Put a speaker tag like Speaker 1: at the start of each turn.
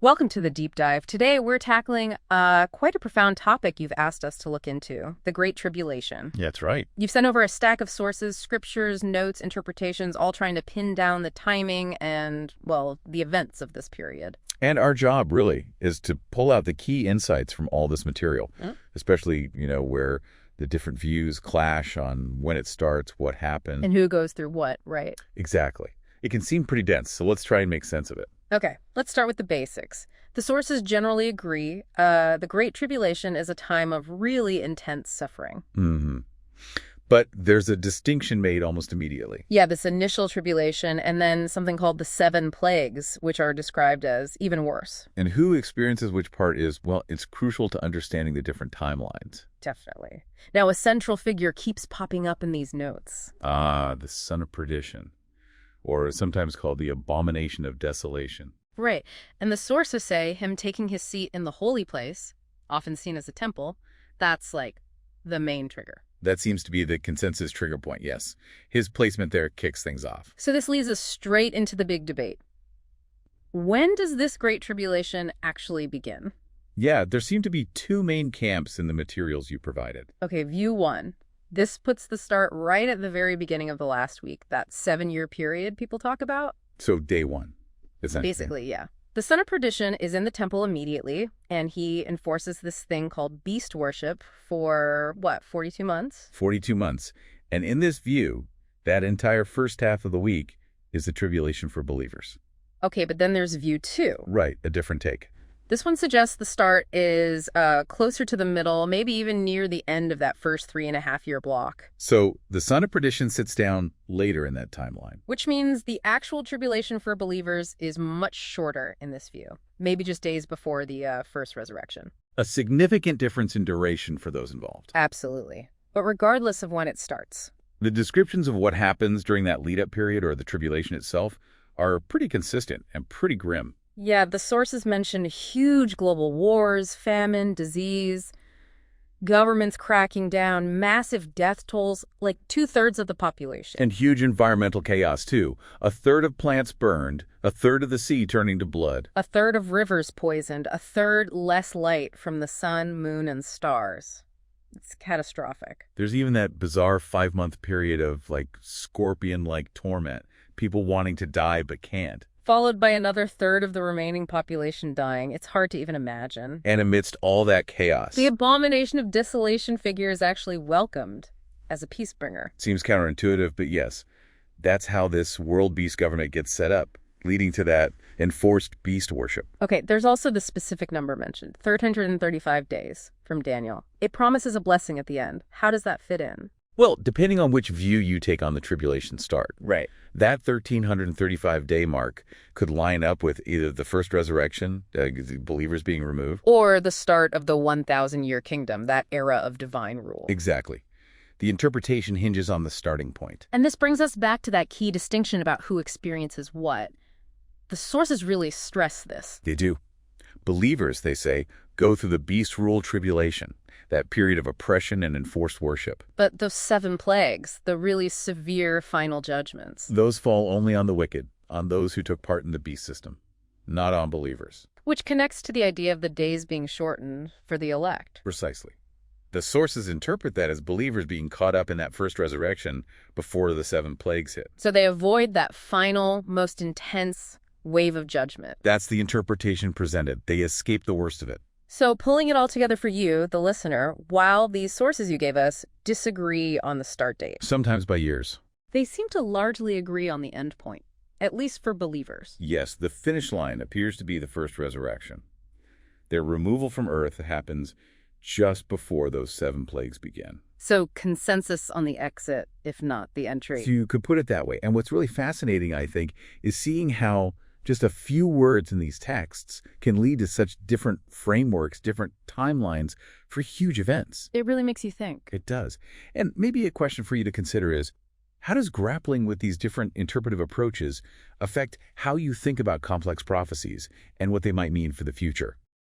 Speaker 1: Welcome to the deep dive. Today we're tackling quite a profound topic you've asked us to look into, the Great Tribulation.
Speaker 2: Yeah, that's right.
Speaker 1: You've sent over a stack of sources, scriptures, notes, interpretations, all trying to pin down the timing and, well, the events of this period.
Speaker 2: And our job, really, is to pull out the key insights from all this material, especially, where the different views clash on when it starts, what happened.
Speaker 1: And who goes through what, right?
Speaker 2: Exactly. It can seem pretty dense, so let's try and make sense of it.
Speaker 1: Okay, let's start with the basics. The sources generally agree the Great Tribulation is a time of really intense suffering.
Speaker 2: But there's a distinction made almost immediately.
Speaker 1: Yeah, this initial tribulation and then something called the 7 plagues, which are described as even worse.
Speaker 2: And who experiences which part is, well, it's crucial to understanding the different timelines.
Speaker 1: Definitely. Now, a central figure keeps popping up in these notes.
Speaker 2: The son of perdition, or sometimes called the abomination of desolation.
Speaker 1: Right. And the sources say him taking his seat in the holy place, often seen as a temple, that's like the main trigger.
Speaker 2: That seems to be the consensus trigger point, yes. His placement there kicks things off.
Speaker 1: So this leads us straight into the big debate. When does this Great Tribulation actually begin?
Speaker 2: Yeah, there seem to be 2 main camps in the materials you provided.
Speaker 1: Okay, view 1. This puts the start right at the very beginning of the last week, that 7-year period people talk about.
Speaker 2: So day 1, essentially.
Speaker 1: Basically, yeah. The son of perdition is in the temple immediately, and he enforces this thing called beast worship for, 42 months?
Speaker 2: 42 months. And in this view, that entire first half of the week is the tribulation for believers.
Speaker 1: Okay, but then there's view 2.
Speaker 2: Right, a different take.
Speaker 1: This one suggests the start is closer to the middle, maybe even near the end of that first 3.5-year block.
Speaker 2: So the son of perdition sits down later in that timeline.
Speaker 1: Which means the actual tribulation for believers is much shorter in this view, maybe just days before the first resurrection.
Speaker 2: A significant difference in duration for those involved.
Speaker 1: Absolutely. But regardless of when it starts.
Speaker 2: The descriptions of what happens during that lead-up period or the tribulation itself are pretty consistent and pretty grim.
Speaker 1: Yeah, the sources mention huge global wars, famine, disease, governments cracking down, massive death tolls, like 2/3 of the population.
Speaker 2: And huge environmental chaos, too. 1/3 of plants burned, 1/3 of the sea turning to blood.
Speaker 1: 1/3 of rivers poisoned, 1/3 less light from the sun, moon, and stars. It's catastrophic.
Speaker 2: There's even that bizarre 5-month period of, scorpion-like torment. People wanting to die but can't.
Speaker 1: Followed by another 1/3 of the remaining population dying. It's hard to even imagine.
Speaker 2: And amidst all that chaos,
Speaker 1: The abomination of desolation figure is actually welcomed as a peace bringer.
Speaker 2: seems counterintuitive, but yes, that's how this world beast government gets set up, leading to that enforced beast worship.
Speaker 1: Okay, there's also the specific number mentioned, 335 days from Daniel. It promises a blessing at the end. How does that fit in?
Speaker 2: Well, depending on which view you take on the tribulation start.
Speaker 1: Right.
Speaker 2: That 1,335-day mark could line up with either the first resurrection, believers being removed.
Speaker 1: Or the start of the 1,000-year kingdom, that era of divine rule.
Speaker 2: Exactly. The interpretation hinges on the starting point.
Speaker 1: And this brings us back to that key distinction about who experiences what. The sources really stress this.
Speaker 2: They do. Believers, they say, go through the beast rule tribulation, that period of oppression and enforced worship.
Speaker 1: But those 7 plagues, the really severe final judgments.
Speaker 2: Those fall only on the wicked, on those who took part in the beast system, not on believers.
Speaker 1: Which connects to the idea of the days being shortened for the elect.
Speaker 2: Precisely. The sources interpret that as believers being caught up in that first resurrection before the 7 plagues hit.
Speaker 1: So they avoid that final, most intense wave of judgment.
Speaker 2: That's the interpretation presented. They escape the worst of it.
Speaker 1: So pulling it all together for you, the listener, while these sources you gave us disagree on the start date,
Speaker 2: Sometimes by years.
Speaker 1: they seem to largely agree on the end point, at least for believers.
Speaker 2: Yes, the finish line appears to be the first resurrection. Their removal from earth happens just before those 7 plagues begin.
Speaker 1: So consensus on the exit, if not the entry.
Speaker 2: So you could put it that way. And what's really fascinating, I think, is seeing how just a few words in these texts can lead to such different frameworks, different timelines for huge events.
Speaker 1: It really makes you think.
Speaker 2: It does. And maybe a question for you to consider is, how does grappling with these different interpretive approaches affect how you think about complex prophecies and what they might mean for the future?